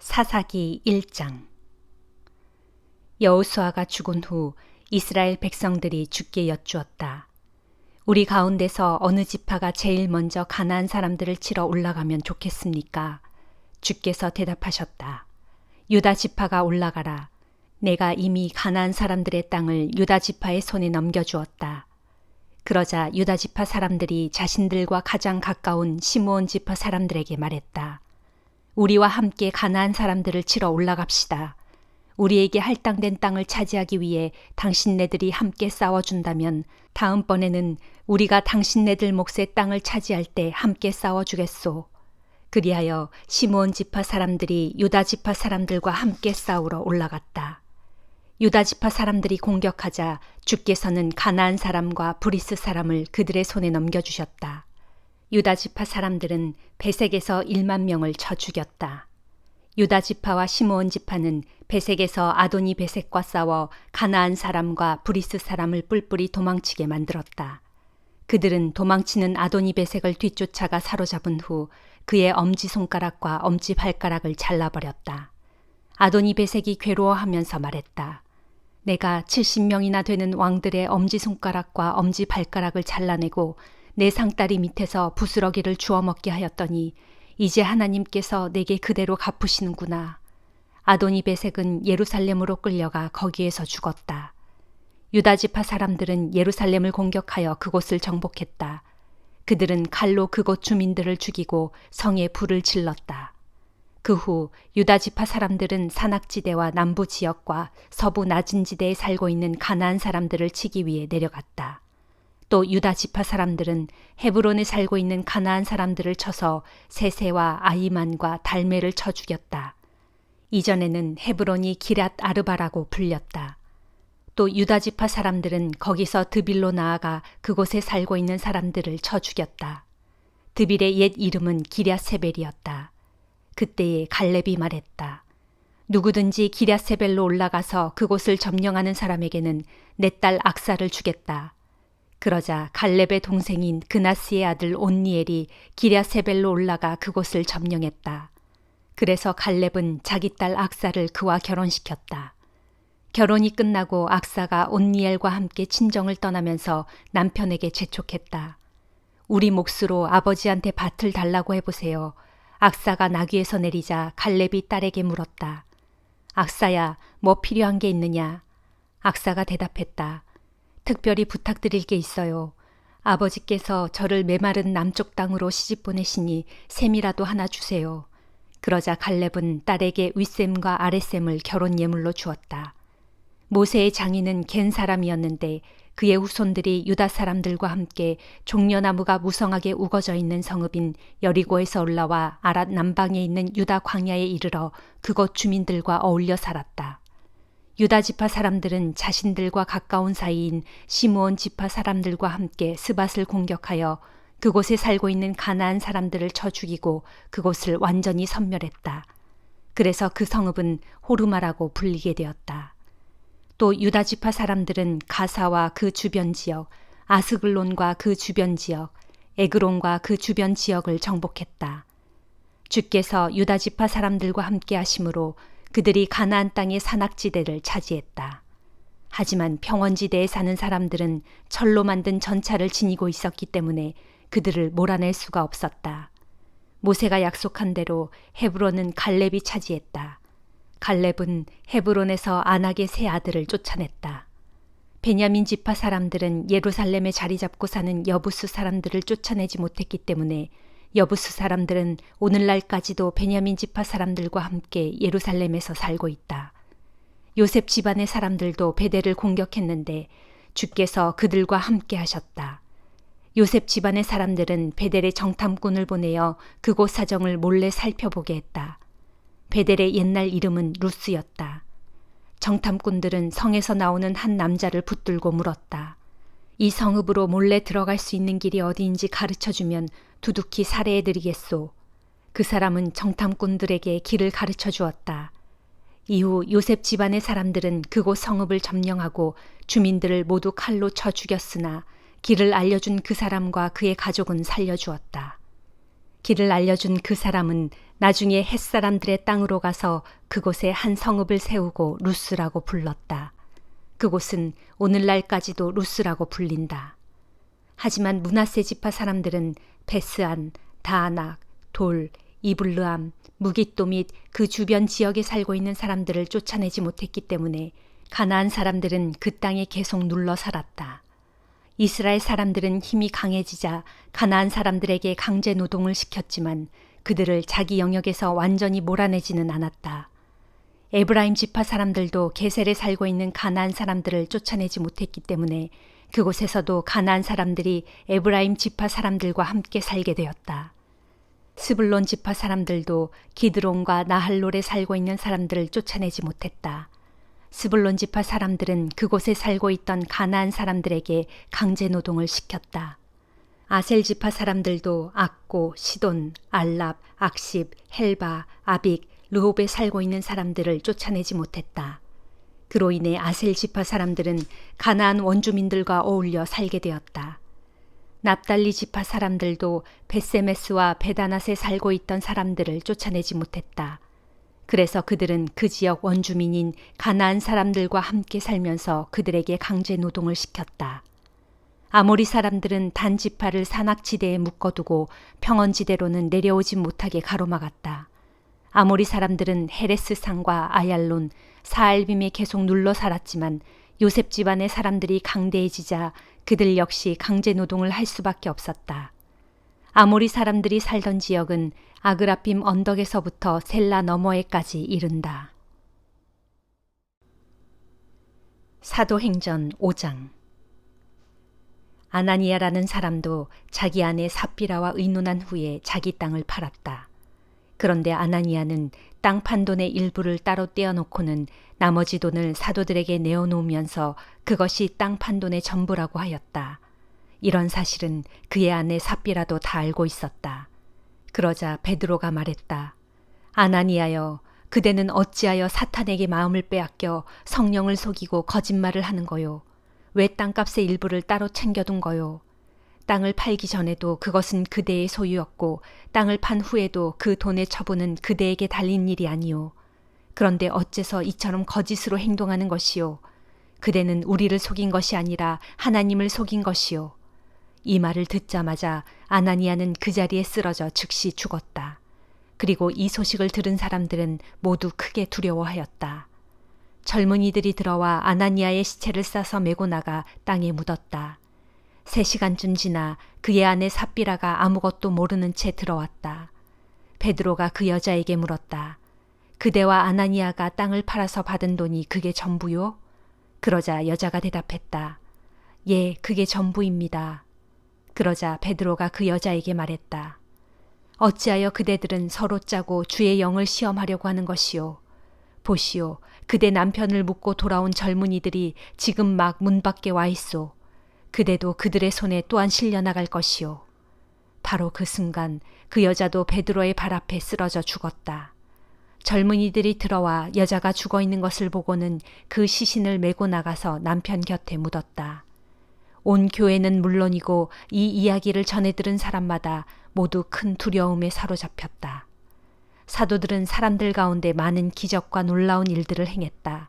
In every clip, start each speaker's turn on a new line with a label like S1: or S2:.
S1: 사사기 1장. 여호수아가 죽은 후 이스라엘 백성들이 주께 여쭈었다. 우리 가운데서 어느 지파가 제일 먼저 가나안 사람들을 치러 올라가면 좋겠습니까? 주께서 대답하셨다. 유다 지파가 올라가라. 내가 이미 가나안 사람들의 땅을 유다 지파의 손에 넘겨주었다. 그러자 유다 지파 사람들이 자신들과 가장 가까운 시므온 지파 사람들에게 말했다. 우리와 함께 가나안 사람들을 치러 올라갑시다. 우리에게 할당된 땅을 차지하기 위해 당신네들이 함께 싸워준다면 다음번에는 우리가 당신네들 몫의 땅을 차지할 때 함께 싸워주겠소. 그리하여 시므온 지파 사람들이 유다 지파 사람들과 함께 싸우러 올라갔다. 유다 지파 사람들이 공격하자 주께서는 가나안 사람과 브리스 사람을 그들의 손에 넘겨주셨다. 유다 지파 사람들은 베색에서 1만 명을 쳐 죽였다. 유다 지파와 시므온 지파는 베색에서 아도니 베색과 싸워 가나안 사람과 브리스 사람을 뿔뿔이 도망치게 만들었다. 그들은 도망치는 아도니 베색을 뒤쫓아가 사로잡은 후 그의 엄지손가락과 엄지발가락을 잘라버렸다. 아도니 베색이 괴로워하면서 말했다. 내가 70명이나 되는 왕들의 엄지손가락과 엄지발가락을 잘라내고 내 상다리 밑에서 부스러기를 주워 먹게 하였더니 이제 하나님께서 내게 그대로 갚으시는구나. 아도니 베색은 예루살렘으로 끌려가 거기에서 죽었다. 유다 지파 사람들은 예루살렘을 공격하여 그곳을 정복했다. 그들은 칼로 그곳 주민들을 죽이고 성에 불을 질렀다. 그 후 유다 지파 사람들은 산악지대와 남부 지역과 서부 낮은 지대에 살고 있는 가나안 사람들을 치기 위해 내려갔다. 또 유다 지파 사람들은 헤브론에 살고 있는 가나안 사람들을 쳐서 세세와 아이만과 달메를 쳐 죽였다. 이전에는 헤브론이 기랏 아르바라고 불렸다. 또 유다 지파 사람들은 거기서 드빌로 나아가 그곳에 살고 있는 사람들을 쳐 죽였다. 드빌의 옛 이름은 기랴세벨이었다. 그때에 갈렙이 말했다. 누구든지 기랴세벨로 올라가서 그곳을 점령하는 사람에게는 내 딸 악사를 주겠다. 그러자 갈렙의 동생인 그나스의 아들 온니엘이 기랴세벨로 올라가 그곳을 점령했다. 그래서 갈렙은 자기 딸 악사를 그와 결혼시켰다. 결혼이 끝나고 악사가 온니엘과 함께 친정을 떠나면서 남편에게 재촉했다. 우리 몫으로 아버지한테 밭을 달라고 해보세요. 악사가 나귀에서 내리자 갈렙이 딸에게 물었다. 악사야, 뭐 필요한 게 있느냐? 악사가 대답했다. 특별히 부탁드릴 게 있어요. 아버지께서 저를 메마른 남쪽 땅으로 시집 보내시니 셈이라도 하나 주세요. 그러자 갈렙은 딸에게 윗셈과 아랫셈을 결혼 예물로 주었다. 모세의 장인은 겐 사람이었는데 그의 후손들이 유다 사람들과 함께 종려나무가 무성하게 우거져 있는 성읍인 여리고에서 올라와 아랏 남방에 있는 유다 광야에 이르러 그곳 주민들과 어울려 살았다. 유다 지파 사람들은 자신들과 가까운 사이인 시므온 지파 사람들과 함께 스밧을 공격하여 그곳에 살고 있는 가나안 사람들을 쳐 죽이고 그곳을 완전히 섬멸했다. 그래서 그 성읍은 호르마라고 불리게 되었다. 또 유다 지파 사람들은 가사와 그 주변 지역, 아스글론과 그 주변 지역, 에그론과 그 주변 지역을 정복했다. 주께서 유다 지파 사람들과 함께 하심으로 그들이 가나안 땅의 산악지대를 차지했다. 하지만 평원지대에 사는 사람들은 철로 만든 전차를 지니고 있었기 때문에 그들을 몰아낼 수가 없었다. 모세가 약속한 대로 헤브론은 갈렙이 차지했다. 갈렙은 헤브론에서 아낙의 세 아들을 쫓아냈다. 베냐민 지파 사람들은 예루살렘에 자리 잡고 사는 여부수 사람들을 쫓아내지 못했기 때문에 여부수 사람들은 오늘날까지도 베냐민 지파 사람들과 함께 예루살렘에서 살고 있다. 요셉 집안의 사람들도 베델을 공격했는데 주께서 그들과 함께 하셨다. 요셉 집안의 사람들은 베델에 정탐꾼을 보내어 그곳 사정을 몰래 살펴보게 했다. 베델의 옛날 이름은 루스였다. 정탐꾼들은 성에서 나오는 한 남자를 붙들고 물었다. 이 성읍으로 몰래 들어갈 수 있는 길이 어디인지 가르쳐주면 두둑히 살해해드리겠소. 그 사람은 정탐꾼들에게 길을 가르쳐 주었다. 이후 요셉 집안의 사람들은 그곳 성읍을 점령하고 주민들을 모두 칼로 쳐 죽였으나 길을 알려준 그 사람과 그의 가족은 살려주었다. 길을 알려준 그 사람은 나중에 햇사람들의 땅으로 가서 그곳에 한 성읍을 세우고 루스라고 불렀다. 그곳은 오늘날까지도 루스라고 불린다. 하지만 므낫세 지파 사람들은 베스안, 다아낙, 돌, 이블르암, 무깃도 및 그 주변 지역에 살고 있는 사람들을 쫓아내지 못했기 때문에 가나안 사람들은 그 땅에 계속 눌러 살았다. 이스라엘 사람들은 힘이 강해지자 가나안 사람들에게 강제 노동을 시켰지만 그들을 자기 영역에서 완전히 몰아내지는 않았다. 에브라임 지파 사람들도 게셀에 살고 있는 가나안 사람들을 쫓아내지 못했기 때문에 그곳에서도 가나안 사람들이 에브라임 지파 사람들과 함께 살게 되었다. 스불론 지파 사람들도 기드론과 나할롤에 살고 있는 사람들을 쫓아내지 못했다. 스불론 지파 사람들은 그곳에 살고 있던 가나안 사람들에게 강제 노동을 시켰다. 아셀 지파 사람들도 악고, 시돈, 알랍, 악십, 헬바, 아빅, 르홉에 살고 있는 사람들을 쫓아내지 못했다. 그로 인해 아셀 지파 사람들은 가나안 원주민들과 어울려 살게 되었다. 납달리 지파 사람들도 벳세메스와 베다낫에 살고 있던 사람들을 쫓아내지 못했다. 그래서 그들은 그 지역 원주민인 가나안 사람들과 함께 살면서 그들에게 강제 노동을 시켰다. 아모리 사람들은 단 지파를 산악지대에 묶어두고 평원지대로는 내려오지 못하게 가로막았다. 아모리 사람들은 헤레스 산과 아얄론, 사알빔에 계속 눌러 살았지만 요셉 집안의 사람들이 강대해지자 그들 역시 강제 노동을 할 수밖에 없었다. 아모리 사람들이 살던 지역은 아그라빔 언덕에서부터 셀라 너머에까지 이른다. 사도행전 5장. 아나니아라는 사람도 자기 아내 삽비라와 의논한 후에 자기 땅을 팔았다. 그런데 아나니아는 땅 판 돈의 일부를 따로 떼어놓고는 나머지 돈을 사도들에게 내어놓으면서 그것이 땅 판 돈의 전부라고 하였다. 이런 사실은 그의 아내 삽비라도 다 알고 있었다. 그러자 베드로가 말했다. 아나니아여, 그대는 어찌하여 사탄에게 마음을 빼앗겨 성령을 속이고 거짓말을 하는 거요? 왜 땅값의 일부를 따로 챙겨둔 거요? 땅을 팔기 전에도 그것은 그대의 소유였고 땅을 판 후에도 그 돈의 처분은 그대에게 달린 일이 아니요. 그런데 어째서 이처럼 거짓으로 행동하는 것이요? 그대는 우리를 속인 것이 아니라 하나님을 속인 것이요. 이 말을 듣자마자 아나니아는 그 자리에 쓰러져 즉시 죽었다. 그리고 이 소식을 들은 사람들은 모두 크게 두려워하였다. 젊은이들이 들어와 아나니아의 시체를 싸서 메고 나가 땅에 묻었다. 3시간쯤 지나 그의 아내 삽비라가 아무것도 모르는 채 들어왔다. 베드로가 그 여자에게 물었다. 그대와 아나니아가 땅을 팔아서 받은 돈이 그게 전부요? 그러자 여자가 대답했다. 예, 그게 전부입니다. 그러자 베드로가 그 여자에게 말했다. 어찌하여 그대들은 서로 짜고 주의 영을 시험하려고 하는 것이요? 보시오, 그대 남편을 묻고 돌아온 젊은이들이 지금 막 문 밖에 와 있소. 그대도 그들의 손에 또한 실려나갈 것이요. 바로 그 순간 그 여자도 베드로의 발 앞에 쓰러져 죽었다. 젊은이들이 들어와 여자가 죽어 있는 것을 보고는 그 시신을 메고 나가서 남편 곁에 묻었다. 온 교회는 물론이고 이 이야기를 전해 들은 사람마다 모두 큰 두려움에 사로잡혔다. 사도들은 사람들 가운데 많은 기적과 놀라운 일들을 행했다.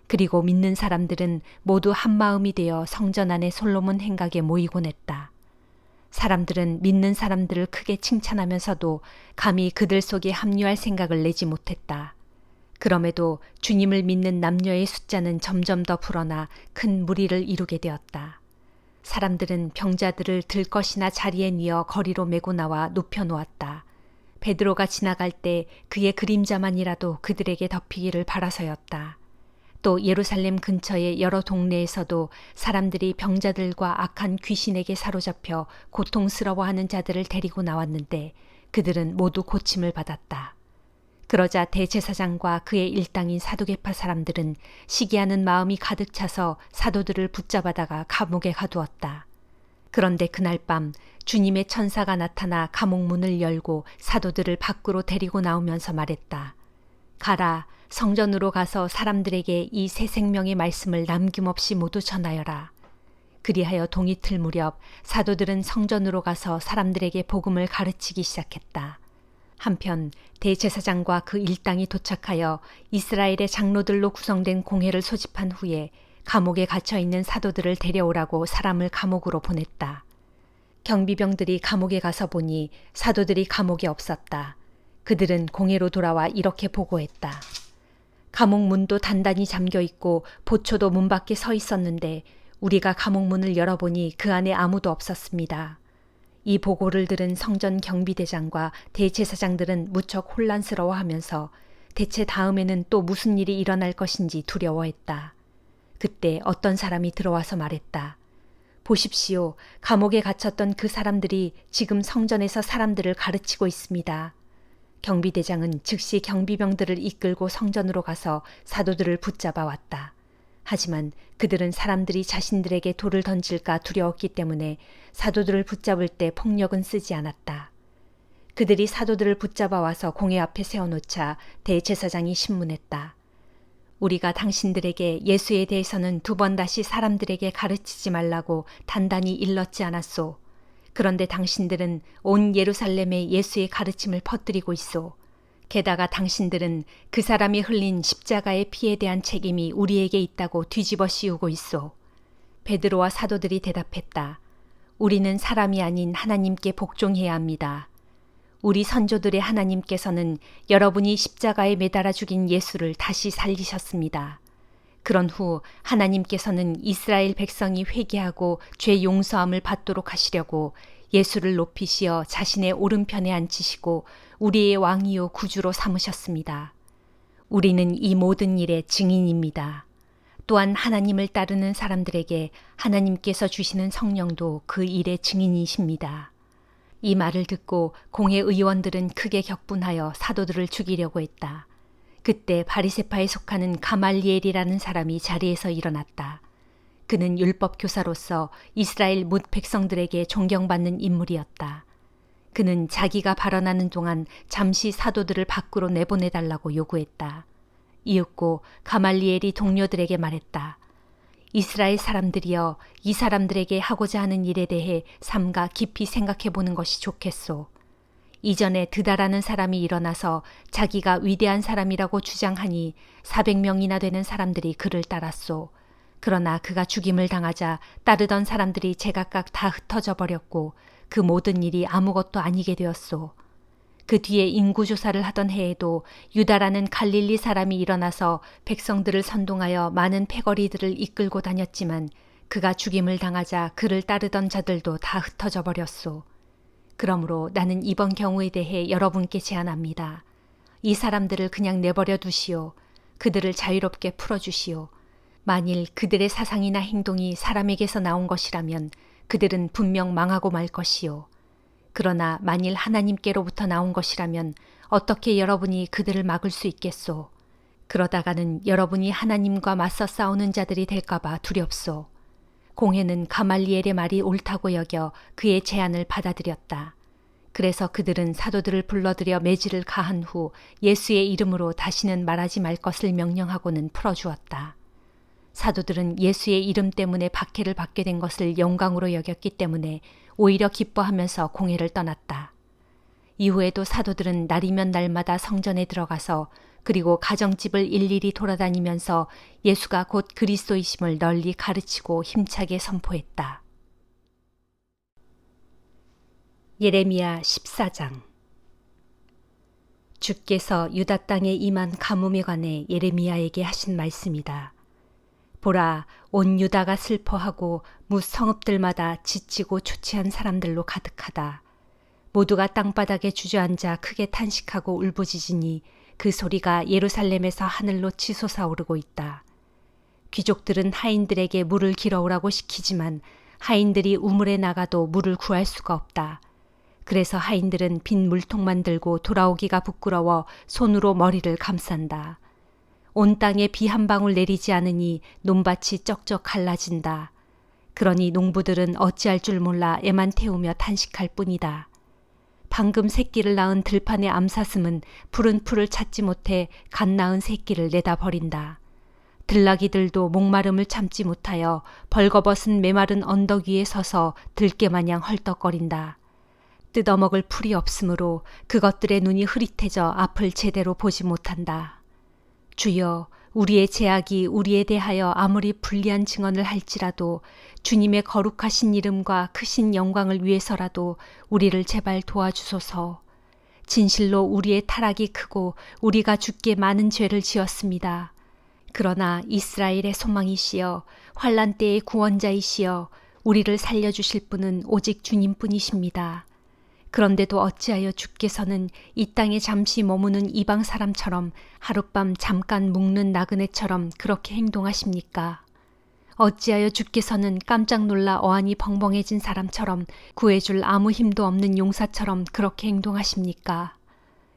S1: 그리고 믿는 사람들은 모두 한마음이 되어 성전 안에 솔로몬 행각에 모이곤 했다. 사람들은 믿는 사람들을 크게 칭찬하면서도 감히 그들 속에 합류할 생각을 내지 못했다. 그럼에도 주님을 믿는 남녀의 숫자는 점점 더 불어나 큰 무리를 이루게 되었다. 사람들은 병자들을 들것이나 자리에 뉘어 거리로 메고 나와 눕혀놓았다. 베드로가 지나갈 때 그의 그림자만이라도 그들에게 덮이기를 바라서였다. 또 예루살렘 근처의 여러 동네에서도 사람들이 병자들과 악한 귀신에게 사로잡혀 고통스러워하는 자들을 데리고 나왔는데 그들은 모두 고침을 받았다. 그러자 대제사장과 그의 일당인 사두개파 사람들은 시기하는 마음이 가득 차서 사도들을 붙잡아다가 감옥에 가두었다. 그런데 그날 밤 주님의 천사가 나타나 감옥 문을 열고 사도들을 밖으로 데리고 나오면서 말했다. 가라, 성전으로 가서 사람들에게 이 새 생명의 말씀을 남김없이 모두 전하여라. 그리하여 동이틀 무렵 사도들은 성전으로 가서 사람들에게 복음을 가르치기 시작했다. 한편 대제사장과 그 일당이 도착하여 이스라엘의 장로들로 구성된 공회를 소집한 후에 감옥에 갇혀 있는 사도들을 데려오라고 사람을 감옥으로 보냈다. 경비병들이 감옥에 가서 보니 사도들이 감옥에 없었다. 그들은 공회로 돌아와 이렇게 보고했다. 감옥 문도 단단히 잠겨 있고 보초도 문 밖에 서 있었는데 우리가 감옥 문을 열어보니 그 안에 아무도 없었습니다. 이 보고를 들은 성전 경비대장과 대제사장들은 무척 혼란스러워하면서 대체 다음에는 또 무슨 일이 일어날 것인지 두려워했다. 그때 어떤 사람이 들어와서 말했다. 보십시오. 감옥에 갇혔던 그 사람들이 지금 성전에서 사람들을 가르치고 있습니다. 경비대장은 즉시 경비병들을 이끌고 성전으로 가서 사도들을 붙잡아 왔다. 하지만 그들은 사람들이 자신들에게 돌을 던질까 두려웠기 때문에 사도들을 붙잡을 때 폭력은 쓰지 않았다. 그들이 사도들을 붙잡아 와서 공회 앞에 세워놓자 대제사장이 신문했다. 우리가 당신들에게 예수에 대해서는 2번 다시 사람들에게 가르치지 말라고 단단히 일렀지 않았소. 그런데 당신들은 온 예루살렘에 예수의 가르침을 퍼뜨리고 있소. 게다가 당신들은 그 사람이 흘린 십자가의 피에 대한 책임이 우리에게 있다고 뒤집어 씌우고 있소. 베드로와 사도들이 대답했다. 우리는 사람이 아닌 하나님께 복종해야 합니다. 우리 선조들의 하나님께서는 여러분이 십자가에 매달아 죽인 예수를 다시 살리셨습니다. 그런 후 하나님께서는 이스라엘 백성이 회개하고 죄 용서함을 받도록 하시려고 예수를 높이시어 자신의 오른편에 앉히시고 우리의 왕이요 구주로 삼으셨습니다. 우리는 이 모든 일의 증인입니다. 또한 하나님을 따르는 사람들에게 하나님께서 주시는 성령도 그 일의 증인이십니다. 이 말을 듣고 공회 의원들은 크게 격분하여 사도들을 죽이려고 했다. 그때 바리새파에 속하는 가말리엘이라는 사람이 자리에서 일어났다. 그는 율법 교사로서 이스라엘 뭇 백성들에게 존경받는 인물이었다. 그는 자기가 발언하는 동안 잠시 사도들을 밖으로 내보내달라고 요구했다. 이윽고 가말리엘이 동료들에게 말했다. 이스라엘 사람들이여, 이 사람들에게 하고자 하는 일에 대해 삼가 깊이 생각해 보는 것이 좋겠소. 이전에 드다라는 사람이 일어나서 자기가 위대한 사람이라고 주장하니 400명이나 되는 사람들이 그를 따랐소. 그러나 그가 죽임을 당하자 따르던 사람들이 제각각 다 흩어져 버렸고 그 모든 일이 아무것도 아니게 되었소. 그 뒤에 인구조사를 하던 해에도 유다라는 갈릴리 사람이 일어나서 백성들을 선동하여 많은 패거리들을 이끌고 다녔지만 그가 죽임을 당하자 그를 따르던 자들도 다 흩어져 버렸소. 그러므로 나는 이번 경우에 대해 여러분께 제안합니다. 이 사람들을 그냥 내버려 두시오. 그들을 자유롭게 풀어주시오. 만일 그들의 사상이나 행동이 사람에게서 나온 것이라면 그들은 분명 망하고 말 것이오. 그러나 만일 하나님께로부터 나온 것이라면 어떻게 여러분이 그들을 막을 수 있겠소? 그러다가는 여러분이 하나님과 맞서 싸우는 자들이 될까봐 두렵소. 공회는 가말리엘의 말이 옳다고 여겨 그의 제안을 받아들였다. 그래서 그들은 사도들을 불러들여 매질을 가한 후 예수의 이름으로 다시는 말하지 말 것을 명령하고는 풀어주었다. 사도들은 예수의 이름 때문에 박해를 받게 된 것을 영광으로 여겼기 때문에 오히려 기뻐하면서 공회를 떠났다. 이후에도 사도들은 날이면 날마다 성전에 들어가서 그리고 가정집을 일일이 돌아다니면서 예수가 곧 그리스도이심을 널리 가르치고 힘차게 선포했다. 예레미야 14장. 주께서 유다 땅에 임한 가뭄에 관해 예레미야에게 하신 말씀이다. 보라, 온 유다가 슬퍼하고 무 성읍들마다 지치고 초췌한 사람들로 가득하다. 모두가 땅바닥에 주저앉아 크게 탄식하고 울부짖으니 그 소리가 예루살렘에서 하늘로 치솟아오르고 있다. 귀족들은 하인들에게 물을 길어오라고 시키지만 하인들이 우물에 나가도 물을 구할 수가 없다. 그래서 하인들은 빈 물통만 들고 돌아오기가 부끄러워 손으로 머리를 감싼다. 온 땅에 비 한 방울 내리지 않으니 논밭이 쩍쩍 갈라진다. 그러니 농부들은 어찌할 줄 몰라 애만 태우며 탄식할 뿐이다. 방금 새끼를 낳은 들판의 암사슴은 푸른 풀을 찾지 못해 갓 낳은 새끼를 내다 버린다. 들나귀들도 목마름을 참지 못하여 벌거벗은 메마른 언덕 위에 서서 들깨마냥 헐떡거린다. 뜯어먹을 풀이 없으므로 그것들의 눈이 흐릿해져 앞을 제대로 보지 못한다. 주여, 우리의 죄악이 우리에 대하여 아무리 불리한 증언을 할지라도 주님의 거룩하신 이름과 크신 영광을 위해서라도 우리를 제발 도와주소서. 진실로 우리의 타락이 크고 우리가 주께 많은 죄를 지었습니다. 그러나 이스라엘의 소망이시여, 환난 때의 구원자이시여, 우리를 살려주실 분은 오직 주님뿐이십니다. 그런데도 어찌하여 주께서는 이 땅에 잠시 머무는 이방 사람처럼 하룻밤 잠깐 묵는 나그네처럼 그렇게 행동하십니까? 어찌하여 주께서는 깜짝 놀라 어안이 벙벙해진 사람처럼 구해줄 아무 힘도 없는 용사처럼 그렇게 행동하십니까?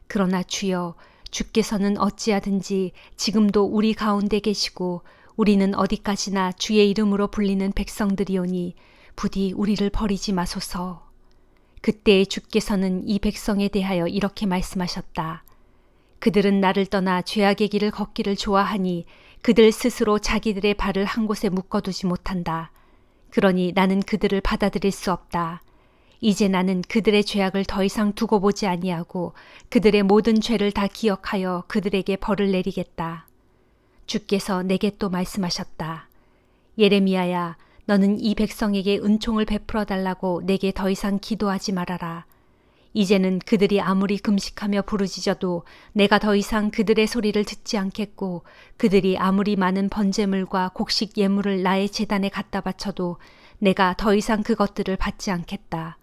S1: 그러나 주여, 주께서는 어찌하든지 지금도 우리 가운데 계시고 우리는 어디까지나 주의 이름으로 불리는 백성들이오니 부디 우리를 버리지 마소서. 그때 주께서는 이 백성에 대하여 이렇게 말씀하셨다. 그들은 나를 떠나 죄악의 길을 걷기를 좋아하니 그들 스스로 자기들의 발을 한 곳에 묶어두지 못한다. 그러니 나는 그들을 받아들일 수 없다. 이제 나는 그들의 죄악을 더 이상 두고 보지 아니하고 그들의 모든 죄를 다 기억하여 그들에게 벌을 내리겠다. 주께서 내게 또 말씀하셨다. 예레미야야, 너는 이 백성에게 은총을 베풀어 달라고 내게 더 이상 기도하지 말아라. 이제는 그들이 아무리 금식하며 부르짖어도 내가 더 이상 그들의 소리를 듣지 않겠고 그들이 아무리 많은 번제물과 곡식 예물을 나의 제단에 갖다 바쳐도 내가 더 이상 그것들을 받지 않겠다.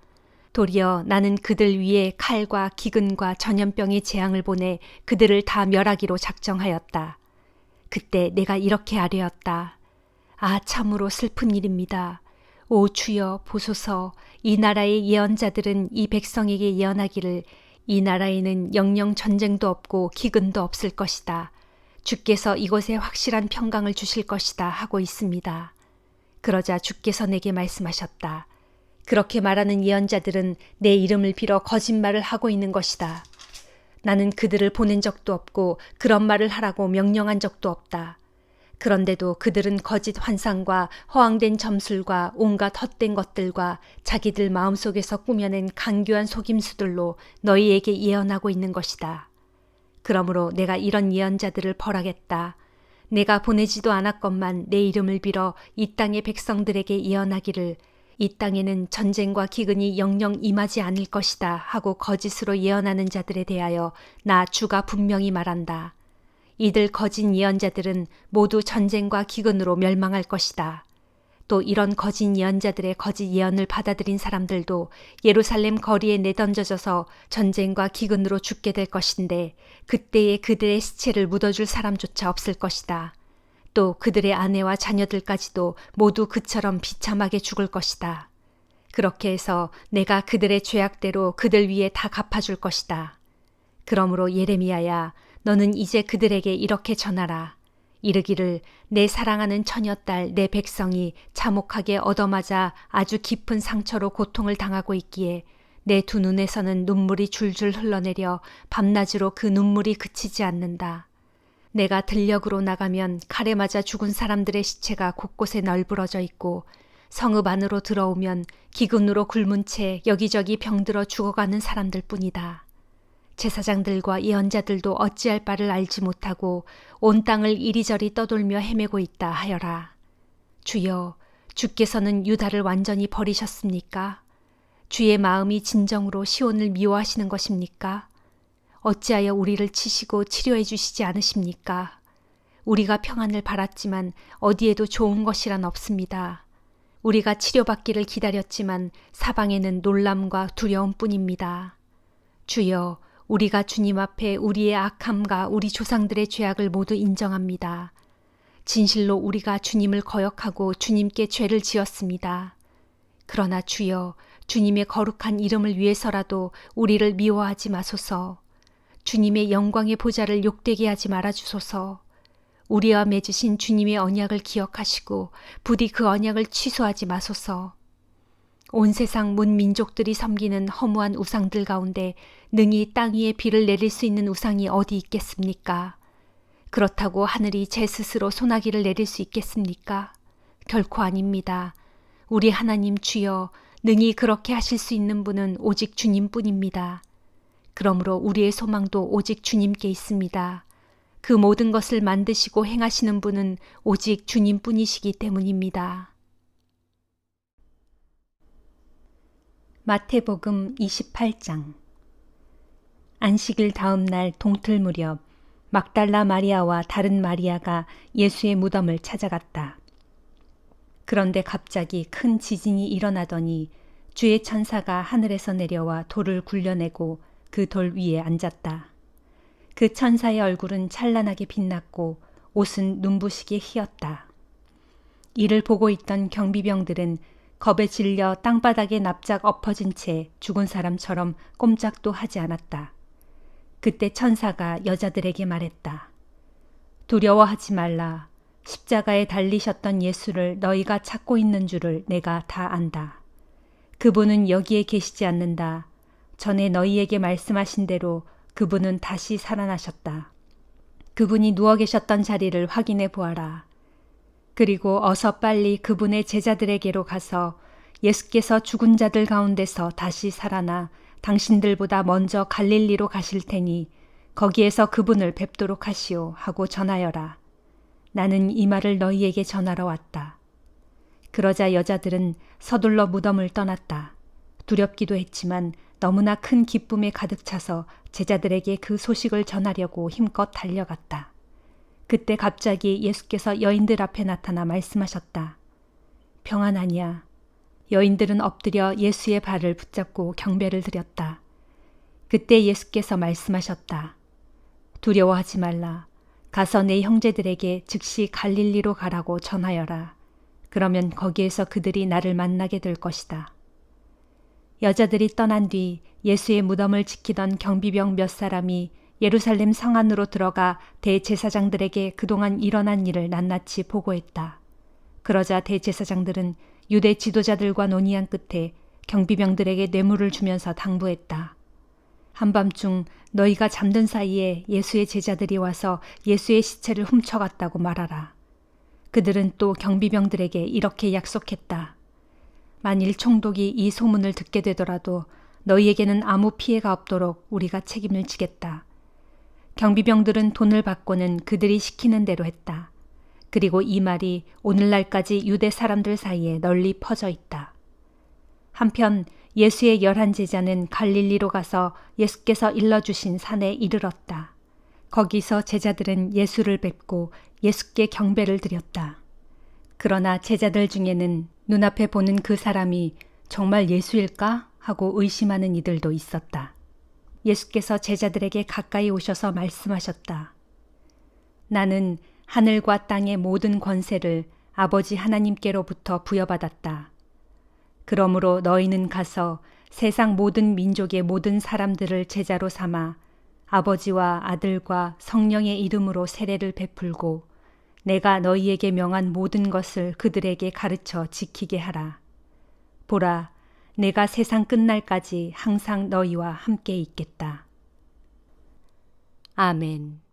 S1: 도리어 나는 그들 위에 칼과 기근과 전염병의 재앙을 보내 그들을 다 멸하기로 작정하였다. 그때 내가 이렇게 아뢰었다. 아, 참으로 슬픈 일입니다. 오 주여 보소서, 이 나라의 예언자들은 이 백성에게 예언하기를 이 나라에는 영영 전쟁도 없고 기근도 없을 것이다. 주께서 이곳에 확실한 평강을 주실 것이다 하고 있습니다. 그러자 주께서 내게 말씀하셨다. 그렇게 말하는 예언자들은 내 이름을 빌어 거짓말을 하고 있는 것이다. 나는 그들을 보낸 적도 없고 그런 말을 하라고 명령한 적도 없다. 그런데도 그들은 거짓 환상과 허황된 점술과 온갖 헛된 것들과 자기들 마음속에서 꾸며낸 간교한 속임수들로 너희에게 예언하고 있는 것이다. 그러므로 내가 이런 예언자들을 벌하겠다. 내가 보내지도 않았건만 내 이름을 빌어 이 땅의 백성들에게 예언하기를 이 땅에는 전쟁과 기근이 영영 임하지 않을 것이다 하고 거짓으로 예언하는 자들에 대하여 나 주가 분명히 말한다. 이들 거짓 예언자들은 모두 전쟁과 기근으로 멸망할 것이다. 또 이런 거짓 예언자들의 거짓 예언을 받아들인 사람들도 예루살렘 거리에 내던져져서 전쟁과 기근으로 죽게 될 것인데 그때에 그들의 시체를 묻어줄 사람조차 없을 것이다. 또 그들의 아내와 자녀들까지도 모두 그처럼 비참하게 죽을 것이다. 그렇게 해서 내가 그들의 죄악대로 그들 위에 다 갚아줄 것이다. 그러므로 예레미야야, 너는 이제 그들에게 이렇게 전하라. 이르기를 내 사랑하는 처녀딸 내 백성이 참혹하게 얻어맞아 아주 깊은 상처로 고통을 당하고 있기에 내 두 눈에서는 눈물이 줄줄 흘러내려 밤낮으로 그 눈물이 그치지 않는다. 내가 들녘으로 나가면 칼에 맞아 죽은 사람들의 시체가 곳곳에 널브러져 있고 성읍 안으로 들어오면 기근으로 굶은 채 여기저기 병들어 죽어가는 사람들 뿐이다. 제사장들과 예언자들도 어찌할 바를 알지 못하고 온 땅을 이리저리 떠돌며 헤매고 있다 하여라. 주여, 주께서는 유다를 완전히 버리셨습니까? 주의 마음이 진정으로 시온을 미워하시는 것입니까? 어찌하여 우리를 치시고 치료해 주시지 않으십니까? 우리가 평안을 바랐지만 어디에도 좋은 것이란 없습니다. 우리가 치료받기를 기다렸지만 사방에는 놀람과 두려움뿐입니다. 주여, 우리가 주님 앞에 우리의 악함과 우리 조상들의 죄악을 모두 인정합니다. 진실로 우리가 주님을 거역하고 주님께 죄를 지었습니다. 그러나 주여, 주님의 거룩한 이름을 위해서라도 우리를 미워하지 마소서. 주님의 영광의 보좌를 욕되게 하지 말아주소서. 우리와 맺으신 주님의 언약을 기억하시고 부디 그 언약을 취소하지 마소서. 온 세상 문 민족들이 섬기는 허무한 우상들 가운데 능히 땅 위에 비를 내릴 수 있는 우상이 어디 있겠습니까? 그렇다고 하늘이 제 스스로 소나기를 내릴 수 있겠습니까? 결코 아닙니다. 우리 하나님 주여, 능히 그렇게 하실 수 있는 분은 오직 주님뿐입니다. 그러므로 우리의 소망도 오직 주님께 있습니다. 그 모든 것을 만드시고 행하시는 분은 오직 주님뿐이시기 때문입니다. 마태복음 28장. 안식일 다음 날 동틀 무렵 막달라 마리아와 다른 마리아가 예수의 무덤을 찾아갔다. 그런데 갑자기 큰 지진이 일어나더니 주의 천사가 하늘에서 내려와 돌을 굴려내고 그 돌 위에 앉았다. 그 천사의 얼굴은 찬란하게 빛났고 옷은 눈부시게 희었다. 이를 보고 있던 경비병들은 겁에 질려 땅바닥에 납작 엎어진 채 죽은 사람처럼 꼼짝도 하지 않았다. 그때 천사가 여자들에게 말했다. 두려워하지 말라. 십자가에 달리셨던 예수를 너희가 찾고 있는 줄을 내가 다 안다. 그분은 여기에 계시지 않는다. 전에 너희에게 말씀하신 대로 그분은 다시 살아나셨다. 그분이 누워 계셨던 자리를 확인해 보아라. 그리고 어서 빨리 그분의 제자들에게로 가서 예수께서 죽은 자들 가운데서 다시 살아나 당신들보다 먼저 갈릴리로 가실 테니 거기에서 그분을 뵙도록 하시오 하고 전하여라. 나는 이 말을 너희에게 전하러 왔다. 그러자 여자들은 서둘러 무덤을 떠났다. 두렵기도 했지만 너무나 큰 기쁨에 가득 차서 제자들에게 그 소식을 전하려고 힘껏 달려갔다. 그때 갑자기 예수께서 여인들 앞에 나타나 말씀하셨다. 평안하냐? 여인들은 엎드려 예수의 발을 붙잡고 경배를 드렸다. 그때 예수께서 말씀하셨다. 두려워하지 말라. 가서 내 형제들에게 즉시 갈릴리로 가라고 전하여라. 그러면 거기에서 그들이 나를 만나게 될 것이다. 여자들이 떠난 뒤 예수의 무덤을 지키던 경비병 몇 사람이 예루살렘 성 안으로 들어가 대제사장들에게 그동안 일어난 일을 낱낱이 보고했다. 그러자 대제사장들은 유대 지도자들과 논의한 끝에 경비병들에게 뇌물을 주면서 당부했다. 한밤중 너희가 잠든 사이에 예수의 제자들이 와서 예수의 시체를 훔쳐갔다고 말하라. 그들은 또 경비병들에게 이렇게 약속했다. 만일 총독이 이 소문을 듣게 되더라도 너희에게는 아무 피해가 없도록 우리가 책임을 지겠다. 경비병들은 돈을 받고는 그들이 시키는 대로 했다. 그리고 이 말이 오늘날까지 유대 사람들 사이에 널리 퍼져 있다. 한편 예수의 11제자는 갈릴리로 가서 예수께서 일러주신 산에 이르렀다. 거기서 제자들은 예수를 뵙고 예수께 경배를 드렸다. 그러나 제자들 중에는 눈앞에 보는 그 사람이 정말 예수일까 하고 의심하는 이들도 있었다. 예수께서 제자들에게 가까이 오셔서 말씀하셨다. 나는 하늘과 땅의 모든 권세를 아버지 하나님께로부터 부여받았다. 그러므로 너희는 가서 세상 모든 민족의 모든 사람들을 제자로 삼아 아버지와 아들과 성령의 이름으로 세례를 베풀고 내가 너희에게 명한 모든 것을 그들에게 가르쳐 지키게 하라. 보라, 내가 세상 끝날까지 항상 너희와 함께 있겠다. 아멘.